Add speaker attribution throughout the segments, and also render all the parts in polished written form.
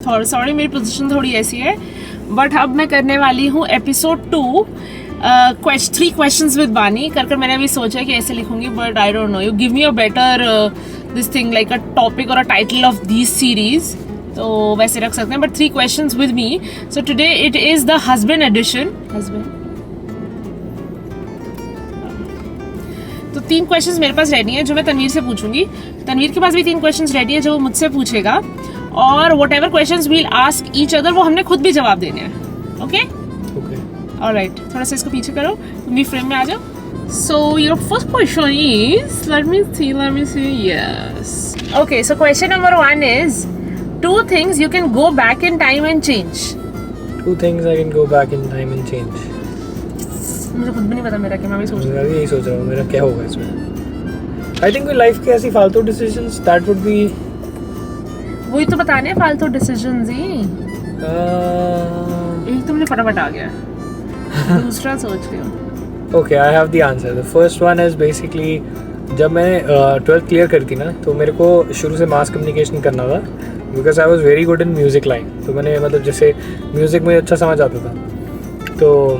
Speaker 1: Sorry मेरी position थोड़ी ऐसी है, बट अब मैं करने वाली हूँ एपिसोड 2 3 क्वेश्चंस विद बानी कर मैंने अभी सोचा कि ऐसे लिखूंगी, but I don't know, you give me a better this thing like a topic और a title of this series, तो वैसे रख सकते हैं, but 3 questions with me. So today it is the husband edition. तो 3 क्वेश्चंस मेरे पास ready हैं जो मैं तनवीर से पूछूंगी. तनवीर के पास भी 3 क्वेश्चंस रेडी हैं जो वो मुझसे पूछेगा, और whatever questions will ask each other वो हमने खुद भी जवाब देने हैं. ओके ऑलराइट, थोड़ा सा इसको पीछे करो, तुम भी फ्रेम में आ जाओ. So your first question is, let me see, yes. Okay, so question number 1 is 2 things you can go back in time and change.
Speaker 2: 2 things I can go back in time and change.
Speaker 1: मुझे खुद भी नहीं पता मेरा क्या, मैं भी सोच रहा हूँ.
Speaker 2: यही सोच रहा हूँ मेरा क्या होगा इसमें. आई थिंक कोई लाइफ के ऐसी फालतू डिसीजंस दैट वुड बी,
Speaker 1: वही तो बताने हैं फालतू डिसीजंस ही. एक तुमने फटाफट आ गया, दूसरा सोच रही हूँ.
Speaker 2: Okay, I have the answer. The first one is basically, जब मैंने 12th क्लियर करी थी ना, तो मेरे को शुरू से मास कम्युनिकेशन करना था, because I was very good in music line. तो मैंने मतलब जैसे म्यूज़िक में अच्छा समझ आता था, तो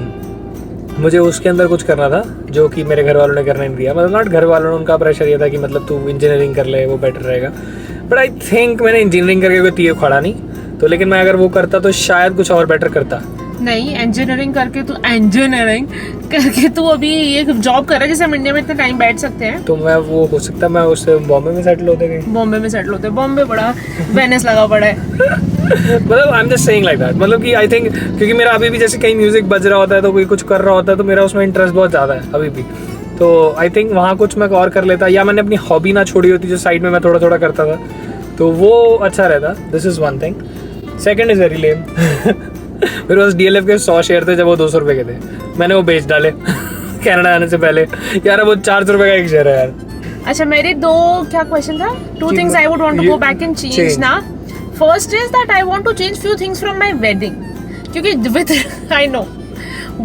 Speaker 2: मुझे उसके अंदर कुछ करना था जो कि मेरे घर वालों ने करना नहीं दिया. मतलब नॉट घर वालों ने, उनका प्रेशर ये था कि मतलब तू इंजीनियरिंग कर ले, वो बेटर रहेगा. बट आई थिंक मैंने इंजीनियरिंग करके कोई तीर खड़ा नहीं, तो लेकिन मैं अगर वो करता तो शायद कुछ और बेटर करता.
Speaker 1: नहीं, इंजीनियरिंग करके तू अभी एक जॉब कर रहा है जिसे हम इंडिया में इतने टाइम बैठ सकते हैं.
Speaker 2: तो मैं वो हो सकता है मैं उससे बॉम्बे में सेटल होते गए.
Speaker 1: बॉम्बे बड़ा वेनिस लगा पड़ा है.
Speaker 2: मतलब I am just saying like that. मतलब कि आई थिंक, क्योंकि मेरा अभी भी जैसे कहीं म्यूजिक बज रहा होता है तो कोई कुछ कर रहा होता है तो मेरा उसमें इंटरेस्ट बहुत ज़्यादा है अभी भी. तो आई थिंक वहाँ कुछ मैं और कर लेता, या मैंने अपनी हॉबी ना छोड़ी होती जो साइड में मैं थोड़ा थोड़ा करता था, तो वो अच्छा रहता. This is one thing. Second is very लेम. मेरे पास DLF के 100 शेयर थे जब वो 200 रुपये के थे, मैंने वो बेच डाले कनाडा आने से पहले. यार वो 400 रुपये का एक शेयर है यार.
Speaker 1: अच्छा, मेरे 2 क्या क्वेश्चन था? 2 things I would want to go back and change ना. First is that I want to change few things from my wedding, क्योंकि with I know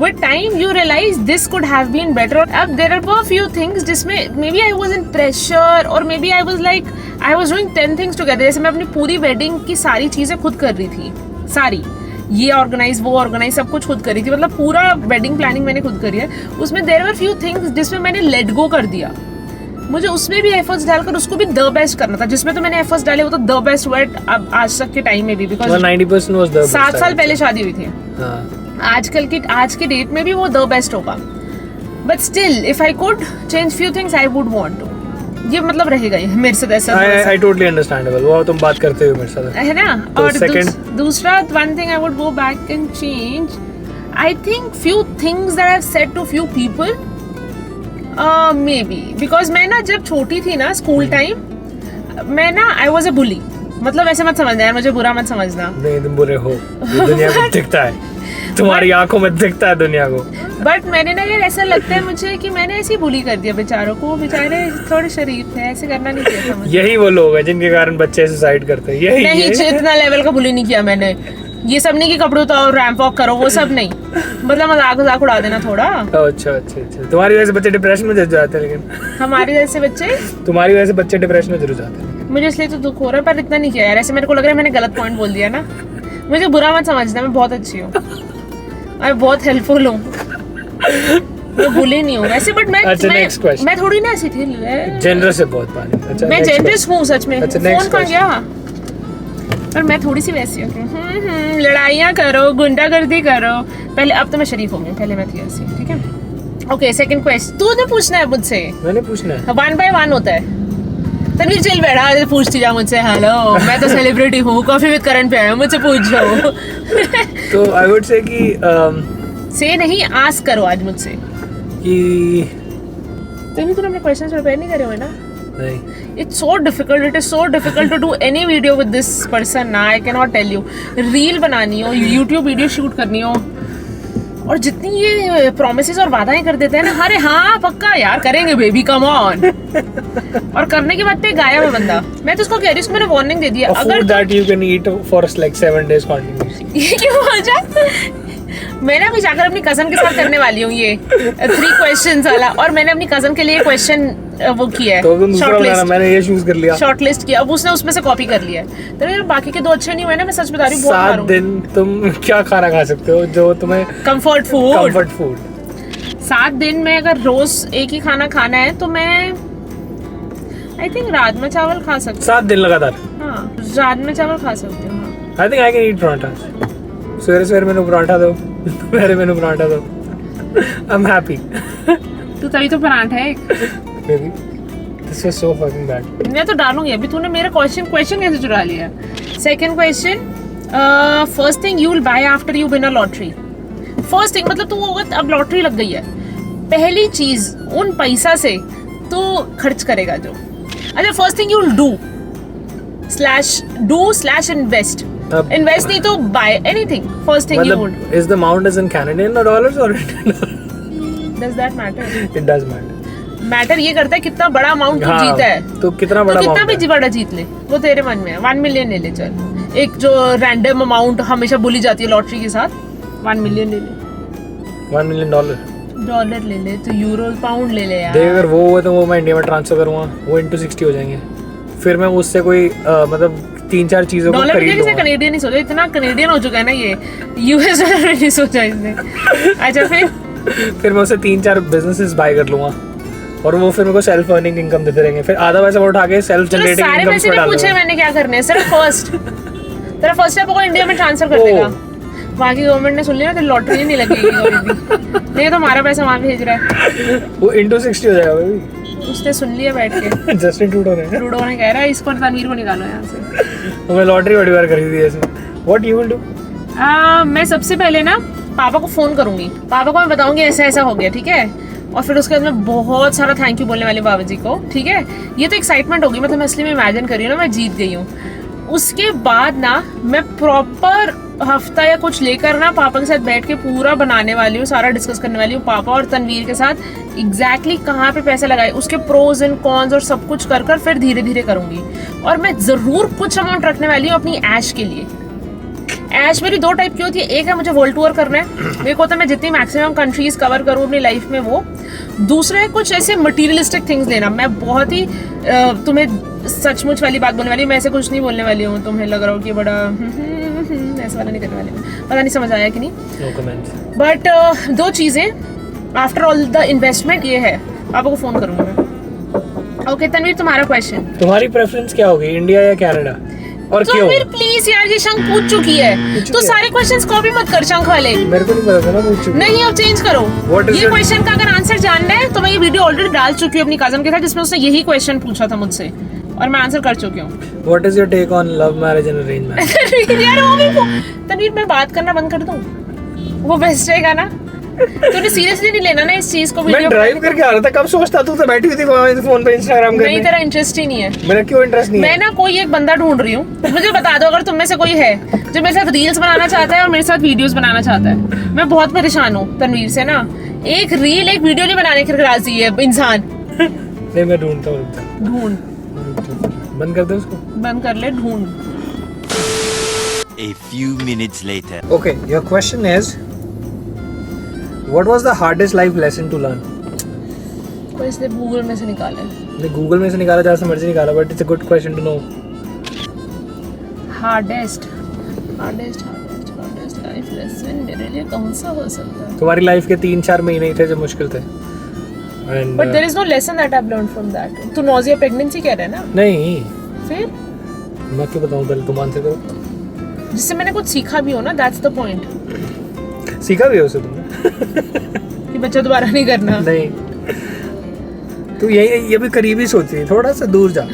Speaker 1: with time you realize this could have been better. अब there are few things जिसमें maybe I was in pressure or maybe I was like I was doing 10 things together. जैसे मैं अपनी पूरी wedding की सारी चीजें खुद कर रही थी, सारी ये ऑर्गेनाइज वो ऑर्गेनाइज सब कुछ खुद करी थी, मतलब पूरा वेडिंग प्लानिंग मैंने खुद करी है. उसमें देयर वर फ्यू थिंग्स जिसमें मैंने लेट गो कर दिया. मुझे उसमें भी एफर्ट्स डालकर उसको भी द बेस्ट करना था. जिसमें तो मैंने एफर्ट्स डाले वो तो द बेस्ट हुआ अब आज तक के टाइम में भी, बिकॉज
Speaker 2: 90% वाज द बेस्ट.
Speaker 1: 7 साल पहले शादी हुई थी.
Speaker 2: हाँ.
Speaker 1: आज के डेट में भी वो द बेस्ट होगा. But still if I could change few things I would want to. ये मतलब रहेगा ही मेरे से ऐसा.
Speaker 2: I totally understandable. वो तुम बात करते हो मेरे साथ,
Speaker 1: है ना.
Speaker 2: तो
Speaker 1: और दूसरा one thing I would go back and change, I think few things that I have said to few people, maybe because मैं ना जब छोटी थी ना, स्कूल टाइम, मैं ना आई वॉज अ बुली. मतलब ऐसे मत समझना यार, मुझे बुरा मत समझना.
Speaker 2: नहीं, तुम बुरे हो, ये दुनिया को दिखता है, तुम्हारी आंखों में दिखता है दुनिया को.
Speaker 1: बट मैंने ना यार, ऐसा लगता है मुझे कि मैंने ऐसे ही बुली कर दिया बेचारों को. बेचारे थोड़े शरीफ थे, ऐसे करना नहीं चाहिए था मुझे.
Speaker 2: यही वो लोग हैं जिनके कारण बच्चे सुसाइड करते हैं. यही
Speaker 1: नहीं, इतना लेवल का बुली नहीं किया मैंने. ये सब नहीं कि कपड़े उतारो रैंप वॉक करो, वो सब नहीं. मतलब मजाक उड़ा देना थोड़ा.
Speaker 2: अच्छा. तुम्हारी वजह से बच्चे डिप्रेशन में जरूर जाते हैं. लेकिन
Speaker 1: हमारी वजह से बच्चे,
Speaker 2: तुम्हारी वजह से बच्चे डिप्रेशन में जरूर जाते हैं.
Speaker 1: मुझे इसलिए तो दुख हो रहा है, पर इतना नहीं किया यार. ऐसे मेरे को लग रहा है मैंने गलत पॉइंट बोल दिया ना. मुझे बुरा मत समझना, मैं बहुत अच्छी हूँ, मैं बहुत हेल्पफुल हूँ, मैं बुली नहीं हूँ वैसे. बट मैं थोड़ी ना ऐसी थी.
Speaker 2: जनरस है बहुत पानी. अच्छा,
Speaker 1: मैं जनरस हूँ सच में.
Speaker 2: अच्छा,
Speaker 1: फोन कहाँ गया? पर मैं थोड़ी सी वैसी हूँ. लड़ाइयाँ करो, गुंडागर्दी करो. पहले, अब तो मैं शरीफ हो गई, पहले मैं थी ऐसी. ठीक है. ओके, सेकंड क्वेश्चन तूने पूछना है मुझसे. मैंने पूछना है. 1 by 1 होता है. तनवीर चल बैठा, पूछती जा मुझसे. हेलो, मैं तो सेलिब्रिटी हूँ, कॉफी विद करण पे आया, मुझसे पूछो.
Speaker 2: तो आई वुड से कि
Speaker 1: से नहीं, आस्क करो आज मुझसे
Speaker 2: कि
Speaker 1: तभी तूने अपने क्वेश्चंस प्रिपेयर नहीं करे हुए ना.
Speaker 2: नहीं.
Speaker 1: It's so difficult. It is so difficult to do any video with this person. ना, I cannot tell you. Reel बनानी हो, YouTube वीडियो शूट करनी हो, और जितनी ये प्रोमिसेस और वादाएं कर देते हैं ना, अरे हाँ पक्का यार करेंगे बेबी, कम ऑन. और करने के बाद पे गायब है बंदा. मैं तो उसको कह रही हूँ, मैंने वार्निंग दे दिया.
Speaker 2: अगर that you can eat for like 7 days continuously.
Speaker 1: ये क्यों हो जाए? मैंने अभी जाकर अपनी कजन के साथ करने वाली हूँ ये 3 क्वेश्चंस वाला, और मैंने अपनी कजन के लिए क्वेश्चन वो किया है,
Speaker 2: तो तुम दूसरा बनाना, मैंने ये चूज कर लिया,
Speaker 1: शॉर्टलिस्ट किया, अब उसने उसमें से कॉपी कर लिया है। तो यार बाकी के 2 अच्छे नहीं हुए ना, मैं सच बता रही हूँ।
Speaker 2: 7 दिन तुम क्या खाना खा सकते हो जो तुम्हें
Speaker 1: कंफर्ट फूड? 7 दिन में अगर रोज एक ही खाना खाना है तो मैं आई थिंक राजमा चावल खा सकती हूँ।
Speaker 2: 7 दिन लगातार?
Speaker 1: हाँ, राजमा चावल खा सकती हूँ।
Speaker 2: I think I can eat paratha. सवेरे मैंने पराठा दो, दोपहर मैंने पराठा दो, आई एम हैप्पी।
Speaker 1: तू तभी तो पराठा है।
Speaker 2: Baby this was so fucking bad.
Speaker 1: मैं तो डालूंगी अभी, तूने मेरा क्वेश्चन कैसे चुरा लिया? Second question, first thing you will buy after you win a lottery. First thing मतलब तू अगर अब लॉटरी लग गई है, पहली चीज उन पैसा से तू खर्च करेगा जो, अच्छा first thing you will do / invest. Invest नहीं तो buy anything, first thing you would.
Speaker 2: Is the amount is in Canadian dollars or
Speaker 1: Does that matter?
Speaker 2: It does matter.
Speaker 1: Matter ये करता है कितना बड़ा अमाउंट तू जीता है।
Speaker 2: तो कितना बड़ा
Speaker 1: कितना भी बड़ा जीत ले वो तेरे मन में है। 1 मिलियन ले ले चल, एक जो रैंडम अमाउंट हमेशा बोली जाती है लॉटरी के साथ, 1 मिलियन ले ले।
Speaker 2: $1 million
Speaker 1: डॉलर ले ले, तो यूरो पाउंड ले ले यार।
Speaker 2: देख अगर वो हुआ तो वो मैं इंडिया में ट्रांसफर करूंगा, वो into 60 हो जाएंगे, फिर मैं उससे कोई मतलब 3-4 चीजों को
Speaker 1: डॉलर
Speaker 2: खरीद लूंगा।
Speaker 1: कनेडियन नहीं सोचा, इतना कनेडियन हो चुका है ना ये, यूएस डॉलर नहीं सोचा इसने। अच्छा
Speaker 2: फिर मैं उससे 3-4 बिजनेसेस बाय कर लूंगा, और वो फिर मेरे को सेल्फ अर्निंग इनकम देते रहेंगे, फिर आधा पैसा उठा के सेल्फ जनरेटिंग
Speaker 1: सारे
Speaker 2: इनकम
Speaker 1: पैसे
Speaker 2: पे
Speaker 1: नहीं
Speaker 2: डाल
Speaker 1: पूछे मैंने क्या करने है, सिर्फ तेरा फर्स्ट स्टेप को इंडिया में ट्रांसफर कर देगा। वहाँ की गवर्नमेंट ने सुन लिया ना, तो लॉटरी नहीं लगेगी कभी भी। नहीं तो हमारा पैसा वहाँ भेज रहा है,
Speaker 2: वो into 60 हो जाएगा भाई।
Speaker 1: उसने सुन लिया बैठ के।
Speaker 2: जस्टिन ट्रूडो ने
Speaker 1: कह रहा है इसको तनवीर को निकालो यहाँ से।
Speaker 2: तो मैं लॉटरी बड़ी बार खरीदी है ऐसे। What you will do?
Speaker 1: मैं सबसे पहले ना पापा को फोन करूंगी, पापा को मैं बताऊंगी ऐसा ऐसा हो गया, ठीक है। और फिर उसके बाद मैं बहुत सारा थैंक यू बोलने वाली हूँ बाबा जी को, ठीक है। ये तो एक्साइटमेंट होगी, मतलब मैं असली में इमेजिन कर रही हूँ ना मैं जीत गई हूँ। उसके बाद ना मैं प्रॉपर हफ्ता या कुछ लेकर ना पापा के साथ बैठ के पूरा बनाने वाली हूँ, सारा डिस्कस करने वाली हूँ पापा और तनवीर के साथ एग्जैक्टली कहाँ पे पैसे लगाए, उसके प्रोज एंड कॉन्स और सब कुछ कर फिर धीरे धीरे करूंगी। और मैं जरूर कुछ अमाउंट रखने वाली हूँ अपनी ऐश के लिए। ऐश मेरी 2 टाइप की होती है, एक है मुझे वर्ल्ड टूर करना है, मेरे को होता है मैं जितनी मैक्सिमम कंट्रीज कवर करूँ अपनी लाइफ में वो। दूसरा है कुछ ऐसे मटीरियलिस्टिक थिंग्स लेना। मैं बहुत ही तुम्हें सचमुच वाली बात बोलने वाली, मैं ऐसे कुछ नहीं बोलने वाली हूँ तुम्हें लग रहा हो कि बड़ा ऐसा वाला नहीं करने वाली हूँ, पता नहीं समझ आया कि नहीं।
Speaker 2: No comments.
Speaker 1: बट 2 चीजें आफ्टर ऑल द इन्वेस्टमेंट ये है, पापा को फोन करूंगा मैं। ओके तनवीर तुम्हारा क्वेश्चन,
Speaker 2: तुम्हारी प्रेफरेंस क्या होगी, इंडिया या कनाडा, और क्यों?
Speaker 1: फिर प्लीज यार ये शंख पूछ चुकी है, तो सारे क्वेश्चंस कॉपी मत कर शंख वाले।
Speaker 2: मेरे को नहीं पता था ना, पूछ चुकी।
Speaker 1: नहीं अब चेंज करो। ये क्वेश्चन का अगर आंसर जानना है तो मैं ये वीडियो ऑलरेडी डाल चुकी हूँ अपनी कजन के साथ, जिसमें उसने यही क्वेश्चन पूछा था मुझसे और मैं आंसर कर चुकी हूँ।
Speaker 2: What is your take on love marriage and arranged marriage?
Speaker 1: यार वो भी तनवीर मैं बात करना बंद कर दूँ, वो बेस्ट रहेगा ना। तूने सीरियसली नहीं लेना ना इस चीज को।
Speaker 2: मैं ड्राइव करके आ रहा था, कब सोचता तू तो बैठी हुई थी फोन पे इंस्टाग्राम करने।
Speaker 1: नहीं तेरा इंटरेस्ट ही नहीं है।
Speaker 2: मेरा क्यों इंटरेस्ट नहीं है?
Speaker 1: मैं ना कोई एक बंदा ढूंढ रही हूँ, मुझे बता दो अगर तुम में से कोई है जो मेरे साथ रील्स बनाना चाहता है और मेरे साथ वीडियोस बनाना चाहता है। मैं बहुत परेशान हूँ तनवीर से ना, एक रील एक वीडियो नहीं बनाने की राजी है इंसान।
Speaker 2: नहीं मैं ढूंढता हूँ।
Speaker 1: ढूंढ,
Speaker 2: बंद कर दे उसको,
Speaker 1: बंद कर ले, ढूंढ।
Speaker 3: A few minutes later.
Speaker 2: Okay, your question is, what was the hardest life lesson to learn?
Speaker 1: तो इसलिए गूगल में से निकाला है।
Speaker 2: नहीं गूगल में से निकाला, जहाँ से मर्जी निकाला, but it's a good question to know.
Speaker 1: Hardest life lesson मेरे लिए कौन सा हो सकता है?
Speaker 2: तुम्हारी लाइफ के 3-4 महीने ही थे जो मुश्किल थे। And,
Speaker 1: But there is no lesson that I've learned from that. तू nausea pregnancy कह रहा है ना?
Speaker 2: नहीं
Speaker 1: फिर
Speaker 2: मैं क्यों बताऊँ, पहले तुम आंसर करो।
Speaker 1: जिससे मैंने कुछ सीखा भी हो ना, that's the point.
Speaker 2: सीखा भी है उसे तुमने?
Speaker 1: कि बच्चा दोबारा नहीं करना।
Speaker 2: नहीं तू ये भी करीब ही सोच रही, थोड़ा सा दूर जा।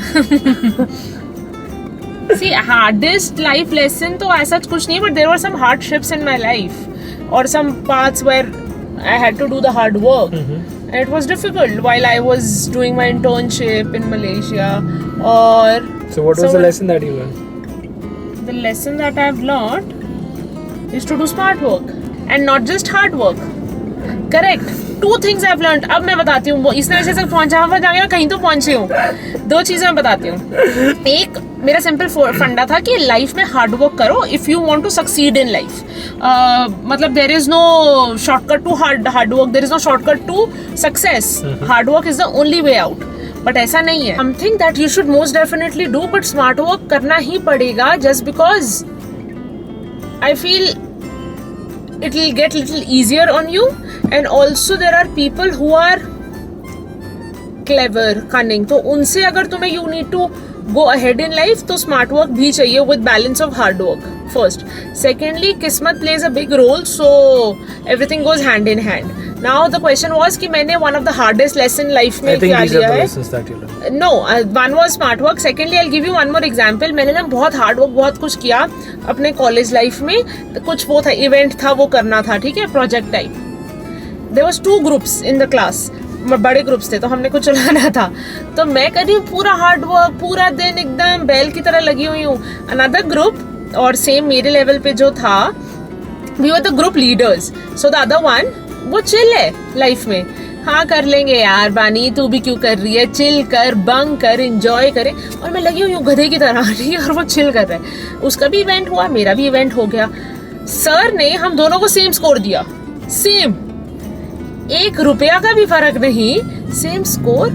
Speaker 1: See, hardest life lesson तो ऐसा कुछ नहीं, but there were some hardships in my life or some parts where I had to do the hard work. And it was difficult while I was doing my internship in Malaysia. Or
Speaker 2: So what was the lesson that you learned?
Speaker 1: The lesson that I've learned is to do smart work and not just hard work. Correct. 2 things I've learned. अब मैं बताती हूँ, इसने वैसे तक पहुँचा, हम जाएंगे ना कहीं तो पहुँचे हूँ। 2 चीजें मैं बताती हूँ। एक मेरा सिंपल फंडा था कि लाइफ में हार्ड वर्क करो if you want to succeed in life. मतलब there is no shortcut to hard work, there is no shortcut to success. Hard work is the only way out. But ऐसा नहीं है. Something that you should most definitely do, but smart work करना ही पड़ेगा just because I feel it will get little easier on you, and also there are people who are clever, cunning. तो उनसे अगर तुम्हें you need to go ahead in life तो smart work भी चाहिए with balance of hard work first. Secondly, किस्मत plays a big role, so everything goes hand in hand. Now the question was कि मैंने one of the hardest lesson life में क्या लिया है. No, one was smart work. Secondly, I'll give you one more example. मैंने ना बहुत hard work बहुत कुछ किया अपने college life में. कुछ वो था event था वो करना था, ठीक है, project type. There was 2 groups in the class. बड़े ग्रुप्स थे तो हमने कुछ चलाना था. तो मैं कर रही हूँ पूरा हार्ड वर्क, पूरा दिन एकदम बैल की तरह लगी हुई हूँ. अनदर ग्रुप और सेम मेरे लेवल पे जो था, we were the group leaders. So the other one वो चिल है लाइफ में. हाँ कर लेंगे यार बानी, तू भी क्यों कर रही है, चिल कर, बंक कर, एंजॉय करे. और मैं लगी हुई हूँ गधे की तरह, ठीक है, और वो चिल कर रहा है. उसका भी इवेंट हुआ, मेरा भी इवेंट हो गया. सर ने हम दोनों को सेम स्कोर दिया, सेम, ₹1 का भी फर्क नहीं, सेम स्कोर.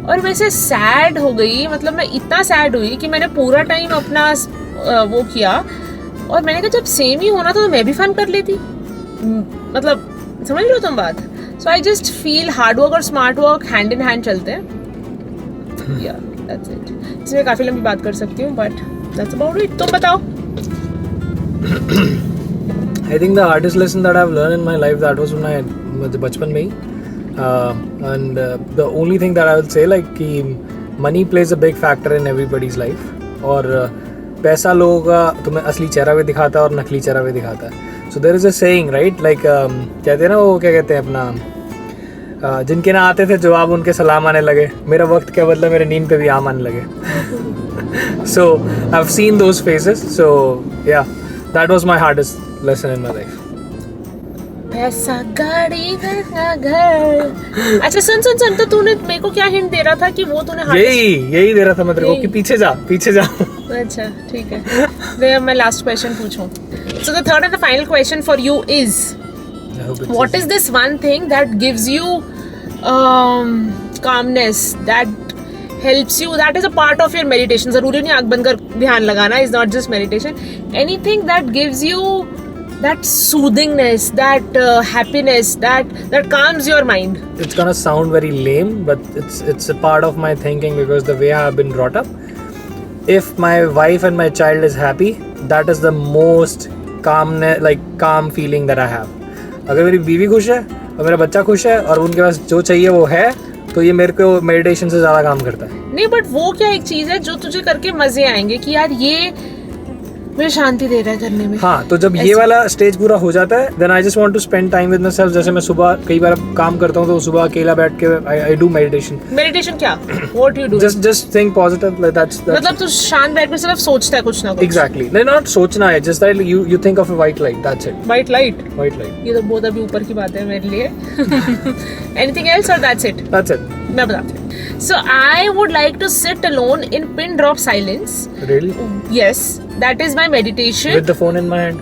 Speaker 1: और वैसे सैड हो गई, मतलब मैं इतना सैड हुई कि मैंने पूरा टाइम अपना वो किया. और मैंने कहा जब सेम ही होना तो मैं भी फन कर लेती. मतलब समझ रहे हो तुम बात. So I just feel hard work और smart work hand in hand चलते हैं. या दैट्स इट. इसमें काफी लंबी बात कर सकती हूँ बट दैट्स अबाउट इट. तुम बताओ.
Speaker 2: I think the hardest lesson that I've learned in my life that was when I बचपन में ही. And the only thing that I will say like कि money plays a big factor in everybody's life. और पैसा लोगों का तुम्हें असली चेहरा भी दिखाता है और नकली चेहरा भी दिखाता है. So there is a saying right like कहते हैं ना वो क्या कहते हैं अपना जिनके ना आते थे जवाब उनके सलाम आने लगे. मेरा वक्त क्या बदला, मेरे नींद पे भी आम आने लगे. So I've seen those phases. So yeah, that was my hardest lesson in my life.
Speaker 1: पैसा गाड़ी घर. अच्छा सुन तो तूने मेरे को क्या हिंट दे रहा था कि वो तूने
Speaker 2: यही दे रहा था मैं तेरे को कि पीछे जा.
Speaker 1: अच्छा ठीक है. मैं लास्ट क्वेश्चन पूछूं. So the third and the final question for you is, what is this one thing that gives you calmness, that helps you, that is a part of your meditation. जरूरी नहीं आँख बंद कर ध्यान लगाना, is not just meditation. Anything that gives you that soothingness, that happiness, that calms your mind.
Speaker 2: It's gonna sound very lame, but it's a part of my thinking because the way I have been brought up. If my wife and my child is happy, that is the most calm feeling that I have. अगर मेरी बीवी खुश है और मेरा बच्चा खुश है और उनके पास जो चाहिए वो है, तो ये मेरे को मेडिटेशन से ज्यादा काम करता है.
Speaker 1: नहीं बट वो क्या एक चीज है जो तुझे करके मजे आएंगे कि यार ये मुझे शांति दे रहा है करने में.
Speaker 2: हाँ तो जब ये वाला स्टेज पूरा हो जाता है then I just want to spend time with myself. जैसे मैं सुबह कई बार काम करता हूँ तो सुबह अकेला बैठ के आई डू मेडिटेशन.
Speaker 1: मेडिटेशन क्या, what you do?
Speaker 2: Just think positive. That's
Speaker 1: मतलब तू शांत बैठ के सिर्फ सोचता है कुछ ना कुछ.
Speaker 2: एग्जैक्टली. नहीं नॉट सोचना है, just that you think of a white light. That's it.
Speaker 1: White light.
Speaker 2: ये
Speaker 1: तो बहुत अभी ऊपर की बात है मेरे लिए. एनीथिंग एल्स और दैट्स इट?
Speaker 2: That's it.
Speaker 1: मैं बताती हूँ. So I would like to sit alone in pin drop silence.
Speaker 2: Really?
Speaker 1: Yes, that is my meditation.
Speaker 2: With the phone in my hand?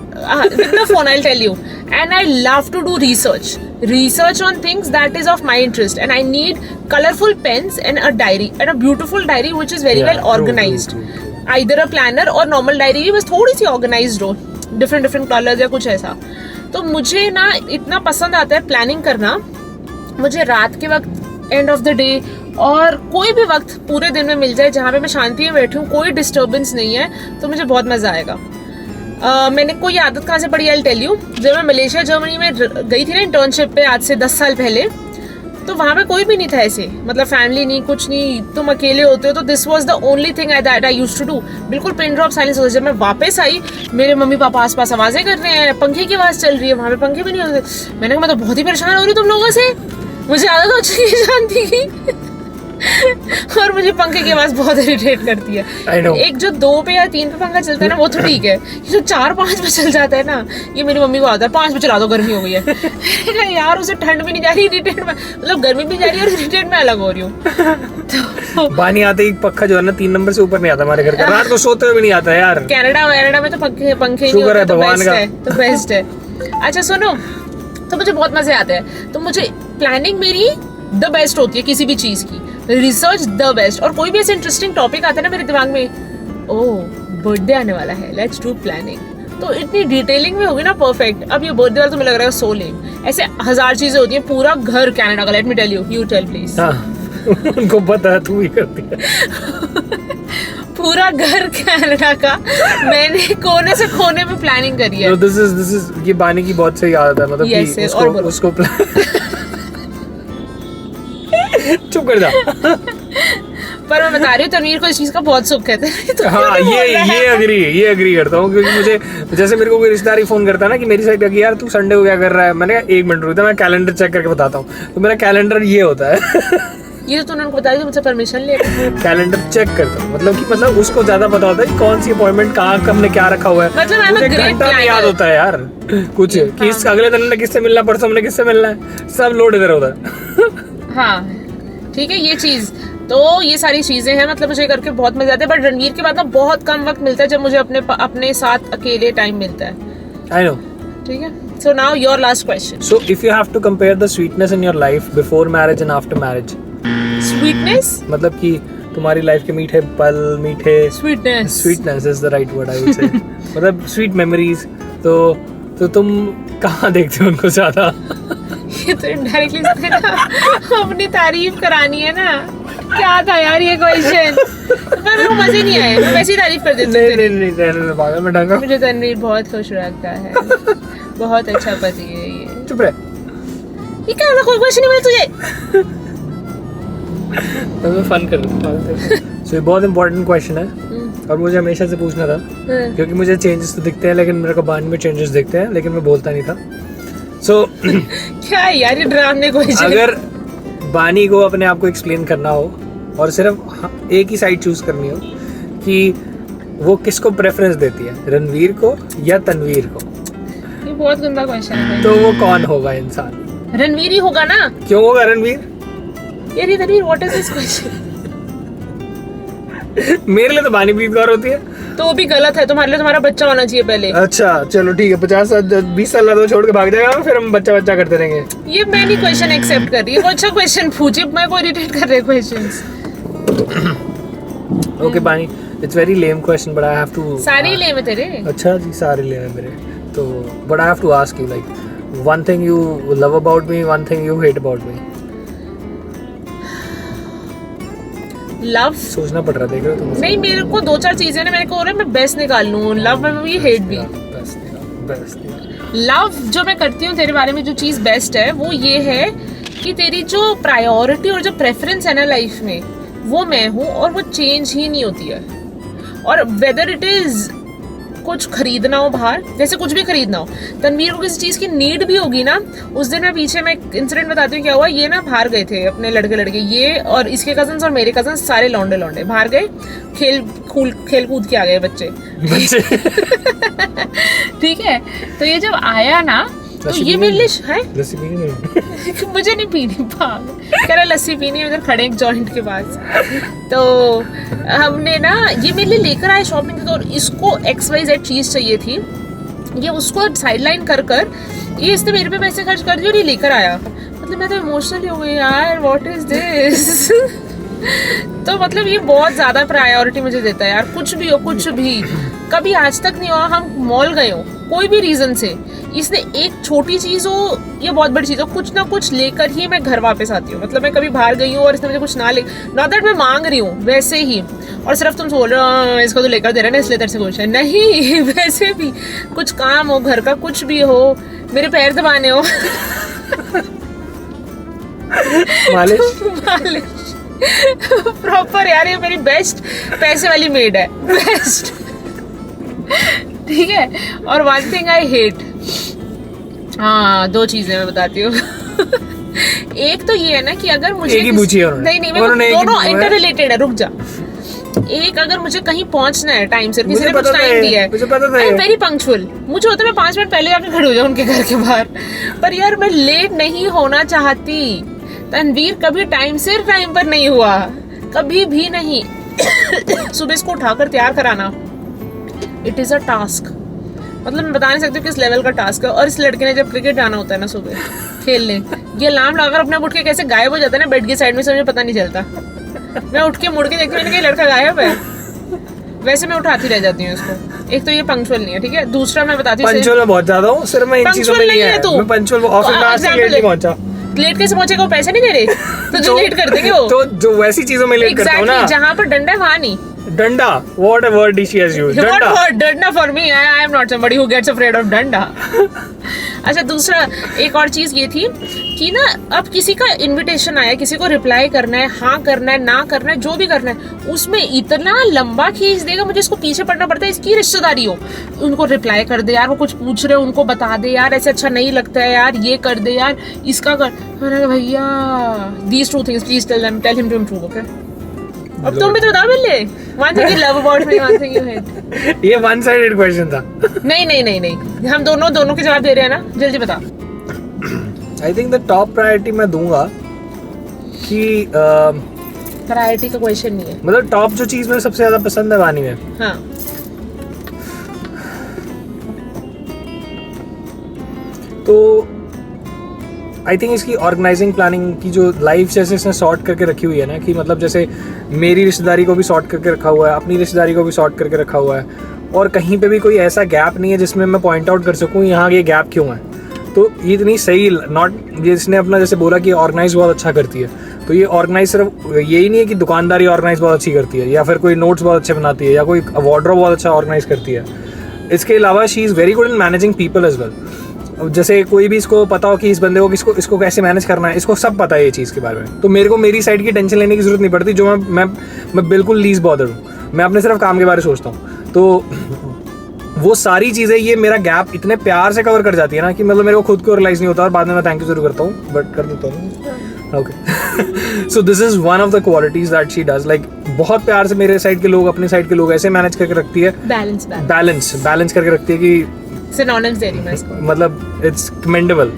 Speaker 1: With the phone, I'll tell you. And I love to do research on things that is of my interest. And I need colorful pens and a diary, and a beautiful diary which is very well organized.
Speaker 2: True.
Speaker 1: Either a planner or normal diary भी बस थोड़ी सी organized हो, different colors या कुछ ऐसा. तो मुझे ना इतना पसंद आता है प्लानिंग करना. मुझे रात के वक्त, एंड ऑफ द डे, और कोई भी वक्त पूरे दिन में मिल जाए जहाँ पे मैं शांति में बैठी हूँ, कोई डिस्टर्बेंस नहीं है, तो मुझे बहुत मजा आएगा. मैंने कोई आदत कहाँ से पड़ी, आई टेल यू. जब मैं मलेशिया जर्मनी में गई थी ना इंटर्नशिप पे आज से 10 साल पहले, तो वहाँ पे कोई भी नहीं था ऐसे, मतलब फैमिली नहीं, कुछ नहीं, तुम अकेले होते हो. तो this was the only thing that I used to do. बिल्कुल पिन ड्रॉप साइलेंस होता है. जब मैं वापस आई, मेरे मम्मी पापा आसपास आवाजें कर रहे हैं, पंखे की आवाज चल रही है, वहाँ पे पंखे भी नहीं होते. मैंने कहा मैं तो बहुत ही परेशान हो रही हूँ तुम लोगों से, मुझे आदत हो चुकी है शांति की. और मुझे पंखे की आवाज बहुत इरिटेट करती
Speaker 2: I know.
Speaker 1: है। एक जो 2 पे या 3 पे पंखा चलता है ना वो तो ठीक है, ये जो 4-5 पे चल जाता है ना, ये मेरी मम्मी को आता है 5 पे चला दो गर्मी हो गई है। यार उसे ठंड भी नहीं जा रही, इरिटेट में मतलब गर्मी भी जा रही है और इरिटेट में अलग हो रही हूँ। तो
Speaker 2: बानी आते ही पक्का जो है ना 3 नंबर से ऊपर नहीं आता हमारे घर का, रात को सोते हुए भी नहीं आता है यार।
Speaker 1: कनाडा में तो पंखे नहीं
Speaker 2: शुक्र है
Speaker 1: होते, तो
Speaker 2: भगवान
Speaker 1: बेस्ट
Speaker 2: का।
Speaker 1: है, तो बेस्ट है। अच्छा सुनो, तो मुझे बहुत मजे आते हैं, तो मुझे प्लानिंग मेरी द बेस्ट होती है किसी भी चीज की, रिसर्च द बेस्ट। और कोई भी ऐसे इंटरेस्टिंग टॉपिक आता है ना मेरे दिमाग में, ओह बर्थडे आने वाला है, लेट्स डू प्लानिंग, तो इतनी डिटेलिंग में होगी ना परफेक्ट। अब ये बर्थडे वाला तो मुझे लग रहा है सो लेम, ऐसे 1000 चीजें होती हैं, पूरा घर कनाडा का, let me tell you tell please.
Speaker 2: हाँ उनको पता है, तू ही करती है।
Speaker 1: पूरा घर कनाडा का मैंने कोने से कोने में प्लानिंग करी है।
Speaker 2: दिस इज ये बानी की बहुत सही आदत है, मतलब
Speaker 1: Yes,
Speaker 2: कि
Speaker 1: yes, और बोलो।
Speaker 2: उसको चुप कर जा।
Speaker 1: पर मैं बता रही हूँ तनवीर को इस चीज का बहुत सुख है। तो
Speaker 2: हाँ ये अग्री करता हूँ, क्योंकि मुझे जैसे मेरे को कोई रिश्तेदार फोन करता है ना कि मेरी साइड का यार तू संडे को क्या कर रहा है, मैंने कहा 1 मिनट रुक जा, मैं कैलेंडर चेक करके बताता हूँ। तो मेरा कैलेंडर ये होता है।
Speaker 1: ये तो तूने उनको बता दिया, मुझसे परमिशन ले।
Speaker 2: कैलेंडर चेक करता हूँ, मतलब उसको ज्यादा पता होता है कि कौन सी अपॉइंटमेंट कहाँ कब ने क्या रखा हुआ है।
Speaker 1: मतलब I'm a
Speaker 2: मुझे
Speaker 1: great
Speaker 2: घंटा नहीं याद
Speaker 1: planner।
Speaker 2: होता है यार कुछ कि अगले दिन हमने किससे मिलना, परसों हमने किससे मिलना है, सब लोड इधर होता है।
Speaker 1: हाँ ठीक है, ये चीज तो ये सारी चीजें हैं, मतलब मुझे करके बहुत मजा आता है। बट रणवीर के बाद ना बहुत कम वक्त मिलता है जब मुझे अपने साथ अकेले टाइम मिलता है।
Speaker 2: I know.
Speaker 1: ठीक है, so now your last question.
Speaker 2: So if you have to compare the sweetness in your life before marriage and after marriage,
Speaker 1: sweetness
Speaker 2: मतलब कि तुम्हारी लाइफ के मीठे पल, मीठे
Speaker 1: sweetness
Speaker 2: is the right word I would say, मतलब sweet memories, तो तुम कहाँ देखते हो उनको ज्यादा?
Speaker 1: ये तो इनडायरेक्टली ना अपनी तारीफ करानी है ना। क्या था यार ये क्वेश्चन, पर मेरे को मजे नहीं आए, मैं वैसे ही तारीफ कर देती हूँ।
Speaker 2: नहीं पागल मैं ढंगा।
Speaker 1: मुझे तनवीर बहुत खुश रखता है, बहुत अच्छा पति है ये।
Speaker 2: चुप रह।
Speaker 1: ये क्या वाला कोई क्वेश्चन नहीं मिला तुझे?
Speaker 2: मैं फन कर रहा हूँ। सो ये बहुत इंपॉर्टेंट क्वेश्चन है और मुझे हमेशा से पूछना था, क्योंकि मुझे चेंजेस तो दिखते हैं लेकिन मेरे को बानी में चेंजेस दिखते हैं, लेकिन मैं बोलता नहीं था। सो
Speaker 1: क्या है यार ये ड्रामे क्वेश्चन?
Speaker 2: अगर बानी को अपने आप को एक्सप्लेन करना हो और सिर्फ एक ही साइड चूज करनी हो कि वो किसको प्रेफरेंस देती है, रणवीर को या तनवीर को,
Speaker 1: ये बहुत गंदा क्वेश्चन है।
Speaker 2: तो वो कौन होगा इंसान?
Speaker 1: रणवीर ही होगा ना।
Speaker 2: क्यों होगा रणवीर?
Speaker 1: यार ये Ranveer what is this question?
Speaker 2: मेरे लिए तो बानी प्रीतकौर होती है।
Speaker 1: तो वो भी गलत है, तुम्हारे लिए तुम्हारा बच्चा होना चाहिए पहले।
Speaker 2: अच्छा चलो ठीक है, 50-20 साल तो छोड़ के भाग जाएगा, फिर हम बच्चा करते रहेंगे।
Speaker 1: ये मैं नहीं क्वेश्चन एक्सेप्ट कर रही है, वो अच्छा क्वेश्चन पूछे, मैं को इरिटेट कर रहे questions.
Speaker 2: Okay Bani, it's very lame question but I have to.
Speaker 1: सारे ही लेम है तेरे।
Speaker 2: अच्छा जी सारे लेम है मेरे, तो but I have to ask you like one thing you love about me, one thing you hate about me.
Speaker 1: Love
Speaker 2: सोचना पड़ रहा, देख रहे हो तुम?
Speaker 1: नहीं, मेरे को 2-4 चीजें ना, मेरे को हो रहा है मैं बेस्ट निकाल लूं। लव में भी, हेट भी।
Speaker 2: बेस्ट
Speaker 1: लव जो मैं करती हूँ तेरे बारे में, जो चीज बेस्ट है वो ये है कि तेरी जो प्रायोरिटी और जो प्रेफरेंस है ना लाइफ में, वो मैं हूँ और वो चेंज ही नहीं होती है। और वेदर इट इज कुछ खरीदना हो बाहर, जैसे कुछ भी खरीदना हो, तनवीर को किसी चीज की नीड भी होगी ना। उस दिन मैं इंसिडेंट बताती हूँ क्या हुआ। ये ना बाहर गए थे अपने लड़के, ये और इसके कजन्स और मेरे कजन्स सारे लौंडे बाहर गए, खेल कूद के आ गए बच्चे। ठीक है, तो ये जब आया ना तो ये मेरे लिए है
Speaker 2: लस्सी पीनी नहीं।
Speaker 1: मुझे नहीं पीनी, भाग कह रहा लस्सी पीनी है, उधर खड़े एक जॉइंट के पास। तो हमने ना ये मेरे लिए लेकर आए शॉपिंग, तो इसको XYZ चीज चाहिए थी, ये उसको साइडलाइन कर ये इसने मेरे पे पैसे खर्च कर दिए और ये लेकर आया। मतलब मैं तो इमोशनल हो गई यार, व्हाट इज दिस। तो मतलब ये बहुत ज्यादा प्रायोरिटी मुझे देता है यार, कुछ भी हो, कुछ भी। कभी आज तक नहीं हुआ हम मॉल गए हो कोई भी रीजन से, इसने एक छोटी चीज हो या बहुत बड़ी चीज हो, कुछ ना कुछ लेकर ही मैं घर वापस आती हूँ। मतलब मैं कभी बाहर गई हूँ और इसने मुझे कुछ ना नॉट दैट मैं मांग रही हूँ, वैसे ही। और सिर्फ तुम बोल रहे हो इसको तो लेकर दे रहे ना इसलिए तेरे से कुछ है नहीं, वैसे भी कुछ काम हो घर का, कुछ भी हो, मेरे पैर दबाने हो मालिश प्रॉपर यार, ये मेरी बेस्ट पैसे वाली मेड है, बेस्ट। ठीक है, और वन थिंग आई हेट, हाँ 2 चीजें मैं बताती हूँ। एक तो ये है ना कि अगर मुझे
Speaker 2: एक ही पूछी है उन्होंने।
Speaker 1: नहीं
Speaker 2: उन्होंने एक ही
Speaker 1: दोनों
Speaker 2: पूछा है।
Speaker 1: इंटर रिलेटेड है, रुक जा। एक, अगर मुझे कहीं पहुंचना है टाइम से, किसी
Speaker 2: मुझे
Speaker 1: ने कुछ
Speaker 2: पता था
Speaker 1: टाइम
Speaker 2: ये,
Speaker 1: दिया है,
Speaker 2: मुझे पता था
Speaker 1: आई एम
Speaker 2: ये।
Speaker 1: Very punctual. मुझे होता है मैं 5 मिनट पहले जाकर खड़ी हो जाऊं उनके घर के बाहर, पर यार मैं लेट नहीं होना चाहती। तनवीर कभी टाइम पर नहीं हुआ, कभी भी नहीं। सुबह इसको उठाकर तैयार कराना, इट इज अ टास्क। मतलब मैं बता नहीं सकती किस लेवल का टास्क है। और इस लड़के ने जब क्रिकेट जाना होता है ना सुबह खेलने, ये अलार्म लगाकर अपने उठ के कैसे गायब हो जाता है ना बेड की साइड में से, मुझे पता नहीं चलता। मैं उठ के मुड़ के देखती हूँ, मैंने कहा ये लड़का गायब है। वैसे मैं उठाती रह जाती हूँ इसको। एक तो ये पंक्चुअल नहीं है, ठीक है। दूसरा मैं बताती हूँ,
Speaker 2: पंचुअल मैं बहुत ज्यादा हूँ, सिर्फ मैं इन चीजों में नहीं है। मैं पंचुअल ऑफिस में आज तक लेट नहीं पहुंचा।
Speaker 1: लेट कैसे पहुंचेगा, वो पैसे नहीं दे रहे तो जो लेट कर देंगे वो।
Speaker 2: तो जो वैसी चीजों में लेट करता हूँ ना,
Speaker 1: जहाँ पर डंडा है वहाँ नहीं।
Speaker 2: डंडा, what a word she has used,
Speaker 1: What
Speaker 2: डंडा।
Speaker 1: word? डंडा for me. I am not somebody who gets afraid of डंडा। अच्छा, दूसरा एक और चीज ये थी कि ना अब किसी का इनविटेशन आया, किसी को रिप्लाई करना है, हाँ करना है, ना करना है, जो भी करना है, उसमें इतना लंबा खींच देगा, मुझे इसको पीछे पड़ना पड़ता है। इसकी रिश्तेदारी हो, उनको रिप्लाई कर दे यार, वो कुछ पूछ रहे हो उनको बता दे यार, ऐसे अच्छा नहीं लगता है यार, ये कर दे यार, इसका कर। मैंने कहा भैया these 2 things please tell him to improve, okay? अब तुम भी तो बताओ मिले। One thing you love about me, one thing you hate.
Speaker 2: ये वन साइडेड क्वेश्चन था।
Speaker 1: नहीं, हम दोनों के जवाब दे रहे हैं ना, जल्दी बता।
Speaker 2: I think the top priority मैं दूंगा कि
Speaker 1: प्रायोरिटी का क्वेश्चन नहीं है,
Speaker 2: मतलब टॉप जो चीज मुझे सबसे ज्यादा पसंद है वानी में,
Speaker 1: हाँ।
Speaker 2: तो आई थिंक इसकी ऑर्गेनाइजिंग प्लानिंग की जो लाइफ जैसे इसने सॉर्ट करके रखी हुई है ना, कि मतलब जैसे मेरी रिश्तेदारी को भी सॉर्ट करके रखा हुआ है, अपनी रिश्तेदारी को भी सॉर्ट करके रखा हुआ है, और कहीं पे भी कोई ऐसा गैप नहीं है जिसमें मैं पॉइंट आउट कर सकूं यहाँ ये गैप क्यों है। तो ये इतनी सही जिसने अपना जैसे बोला कि ऑर्गेनाइज बहुत अच्छा करती है, तो ये ऑर्गेनाइज सिर्फ यही नहीं है कि दुकानदारी ऑर्गेनाइज बहुत अच्छी करती है, या फिर कोई नोट्स बहुत अच्छे बनाती है, या कोई वार्डरोब बहुत अच्छा ऑर्गेनाइज करती है। इसके अलावा she is very good in managing people as well. जैसे कोई भी इसको पता हो कि इस बंदे को इसको कैसे मैनेज करना है, इसको सब पता है ये चीज़ के बारे में। तो मेरे को मेरी साइड की टेंशन लेने की जरूरत नहीं पड़ती, जो मैं बिल्कुल लीज बॉदर्ड हूँ। मैं अपने सिर्फ काम के बारे में सोचता हूँ। तो वो सारी चीज़ें ये मेरा गैप इतने प्यार से कवर कर जाती है ना कि मतलब मेरे को खुद को रियलाइज़ नहीं होता, और बाद में मैं थैंक यू जरूर करता हूँ, बट कर देता हूँ। Okay, so this is one of the qualities that she does. Like बहुत प्यार से मेरे साइड के लोग, अपने साइड के लोग ऐसे मैनेज करके रखती है, बैलेंस करके रखती है कि
Speaker 1: सिनोनिम्स दे रही मैं इसको,
Speaker 2: मतलब इट्स कमेंडेबल।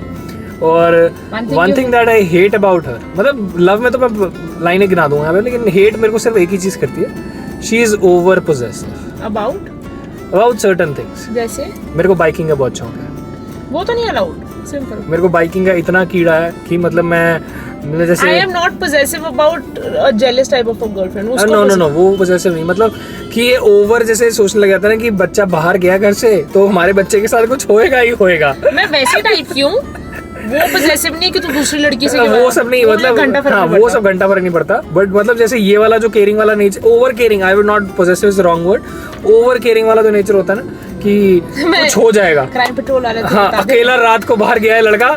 Speaker 2: और one thing that I hate about her, मतलब लव में तो मैं लाइनें गिना दूंगा, लेकिन हेट मेरे को सिर्फ एक ही चीज़ करती है, she is over possessive about certain things.
Speaker 1: जैसे
Speaker 2: मेरे को बाइकिंग का बहुत शौक है,
Speaker 1: वो तो नहीं अलाउड, सिंपल।
Speaker 2: मेरे को बाइकिंग का इतना कीड़ा है कि मतलब मैं जैसे
Speaker 1: I am not possessive about a jealous type of a girlfriend.
Speaker 2: No वो पोजेसिव नहीं, मतलब कि ये ओवर जैसे सोचने लग जाता है ना कि बच्चा बाहर गया घर से तो हमारे बच्चे के साथ कुछ होएगा ही होएगा।
Speaker 1: मैं वैसी टाइप की हूँ, वो पोजेसिव नहीं कि तू दूसरी लड़की से
Speaker 2: वो सब नहीं, मतलब हाँ वो सब घंटा फर्क नहीं पड़ता, बट मतलब जैसे ये वाला जो केयरिंग वाला nature, over caring, I would not possessive is the wrong word, over caring वाला जो नेचर होता है ना कि कुछ हो जाएगा।
Speaker 1: क्राइम पेट्रोल वाले
Speaker 2: हाँ, अकेला रात को बाहर गया है लड़का,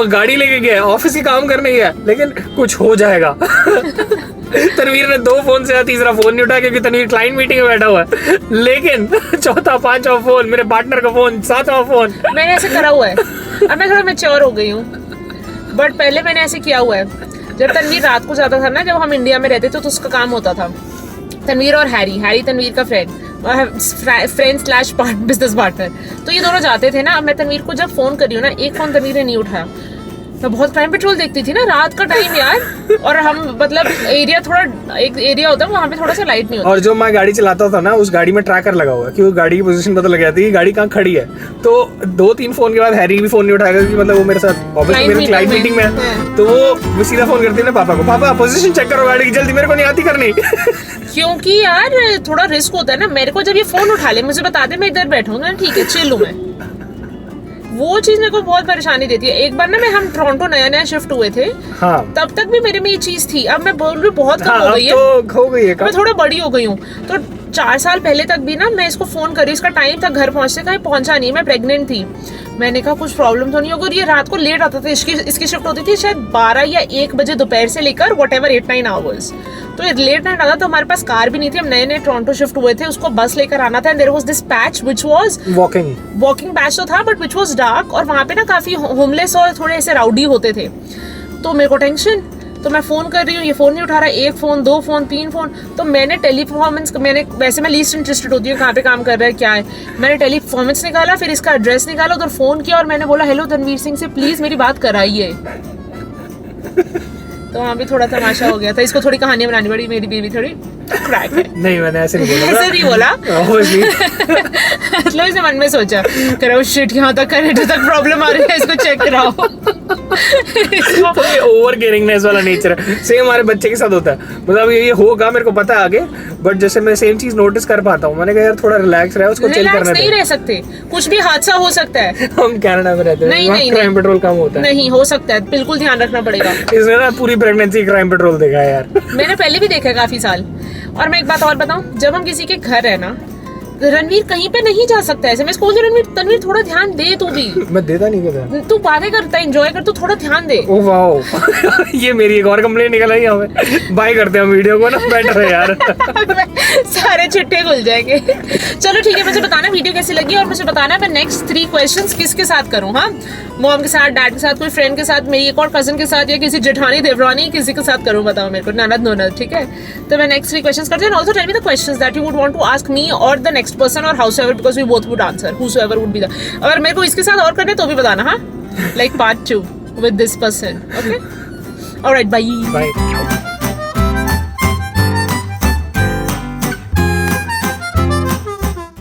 Speaker 2: गाड़ी लेके गया है, ऑफिस ही काम करने गया, लेकिन कुछ हो जाएगा। तनवीर ने 2 फोन से तीसरा फोन नहीं उठाया क्योंकि तनवीर क्लाइंट मीटिंग में बैठा हुआ है, लेकिन चौथा 5वां फोन, मेरे पार्टनर का फोन, 7वां फोन। मैंने
Speaker 1: ऐसे करा हुआ है, अब मैं थोड़ा मैच्योर हो गई हूँ, बट पहले मैंने ऐसे किया हुआ है। जब तनवीर रात को जाता था ना, जब हम इंडिया में रहते थे, तो उसका काम होता था, तनवीर और हैरी तनवीर का फ्रेंड स्लैश बिजनेस पार्टनर, तो ये दोनों जाते थे ना। अब मैं तनवीर को जब फोन करी हूँ ना, एक फोन तनवीर ने नहीं उठाया, मैं बहुत क्राइम पेट्रोल देखती थी ना रात का टाइम यार, और हम मतलब एरिया थोड़ा, एक एरिया होता है वहाँ पे थोड़ा सा लाइट नहीं होता,
Speaker 2: और जो मैं गाड़ी चलाता था ना, उस गाड़ी में ट्रैकर लगा हुआ है कि वो गाड़ी की पोजीशन पता लग जाती है कि गाड़ी कहाँ खड़ी है। तो 2-3 फोन के बाद हैरी भी फोन नहीं उठाएगा कि मतलब वो मेरे साथ ऑब्वियसली मेरे क्लाइंट मीटिंग में है, तो वो सीधा फोन करती है ना पापा को, पापा पोजीशन चेक करो गाड़ी की जल्दी, मेरे को नहीं आती करनी।
Speaker 1: क्योंकि यार थोड़ा रिस्क होता है ना। मेरे को जब ये फोन उठा ले, मुझे बता दे, मैं इधर बैठूंगा, ठीक है चिल हूँ मैं, वो चीज मेरे को बहुत परेशानी देती है। एक बार ना हम टोरंटो नया शिफ्ट हुए थे,
Speaker 2: हाँ, तब
Speaker 1: तक भी मेरे में ये चीज थी। अब मैं बोल रही बहुत कम हो गई है,
Speaker 2: तो हो गई है,
Speaker 1: मैं थोड़ा बड़ी हो गई हूँ। तो 4 साल पहले तक भी ना मैं इसको फोन करी, इसका टाइम था घर पहुंचने का, पहुंचा नहीं, मैं प्रेग्नेंट थी। मैंने कहा कुछ प्रॉब्लम तो नहीं होगी, और ये रात को लेट आता था, इसकी शिफ्ट होती थी शायद 12 या 1 बजे दोपहर से लेकर व्हाटएवर 8-9 आवर्स, तो ये लेट नाइट आता। तो हमारे पास कार भी नहीं थी, हम नए टोरंटो शिफ्ट हुए थे, उसको बस लेकर आना था। There was this patch which was walking patch तो था, बट व्हिच वाज डार्क, और वहां पे ना काफी होमलेस और थोड़े ऐसे राउडी होते थे। तो मेरे को टेंशन, तो मैं फोन कर रही हूँ, ये फोन नहीं उठा रहा है, 1 फोन 2 फोन 3 फोन। तो मैंने टेलीपरफॉर्मेंस, मैंने वैसे मैं लीस्ट इंटरेस्टेड होती हूँ कहाँ पे काम कर रहा है क्या है, मैंने टेलीपरफॉर्मेंस निकाला, फिर इसका एड्रेस निकाला, उधर फोन किया और मैंने बोला हेलो रणवीर सिंह से प्लीज मेरी बात कराइए। तो वहाँ भी थोड़ा तमाशा हो गया था। इसको थोड़ी कहानी बनानी पड़ी, मेरी बीवी थोड़ी क्रैक है।
Speaker 2: नहीं मैंने ऐसे नहीं बोला।
Speaker 1: ऐसे नहीं बोला। मतलब इसे मन में सोचा करो शिट यहाँ तक कनेक्ट तक प्रॉब्लम आ रही है, इसको चेक कराओ।
Speaker 2: ओवर केयरिंगनेस वाला नेचर है, सेम हमारे बच्चे के साथ होता है। मतलब ये होगा मेरे को पता है आगे, बट जैसे मैं सेम चीज नोटिस कर पाता हूँ, मैंने कहा यार थोड़ा रिलैक्स रहे, उसको चिल करने दे।
Speaker 1: नहीं रह सकते, कुछ भी हादसा हो सकता है।
Speaker 2: हम कनाडा में रहते हैं, वहाँ क्राइम पेट्रोल कम होता है।
Speaker 1: नहीं हो सकता है, बिल्कुल ध्यान रखना पड़ेगा।
Speaker 2: इसने ना पूरी प्रेगनेंसी क्राइम पेट्रोल देखा है यार।
Speaker 1: मैंने पहले भी देखा है काफी साल। और मैं एक बात और बताऊं, जब हम किसी के घर है ना, रणवीर कहीं पे नहीं जा सकता है। मैं इसको रणवीर तनवीर थोड़ा ध्यान दे तू भी।
Speaker 2: मैं देता नहीं कहता,
Speaker 1: तू बातें करता है, एंजॉय कर, तू थोड़ा ध्यान दे।
Speaker 2: ओह वाओ ये मेरी एक और कंप्लेंट निकल आई हमें। बाय करते हैं वीडियो को ना, बेटर है यार।
Speaker 1: सारे चिट्ठे खुल जाएंगे। चलो ठीक है, मुझे बताना वीडियो कैसी लगी और मुझे बताना मैं नेक्स्ट 3 क्वेश्चंस किसके साथ करूं। हाँ, मॉम के साथ, डैड के साथ, कोई फ्रेंड के साथ, मेरी एक और कजन के साथ, या किसी जेठानी देवरानी किसी के साथ करूं, बताओ मेरे को, ननद नोनद। ठीक है, तो मैं नेक्स्ट 3 क्वेश्चंस करती हूं। Also tell me the questions that you would want to ask me और द नेक्स्ट पर्सन और हाउसएवर, because we both would answer, whosoever would be the। अगर मेरे को इसके साथ और करने तो भी बताना। हाँ, like part 2 with this person, okay? All right, bye.
Speaker 2: Bye.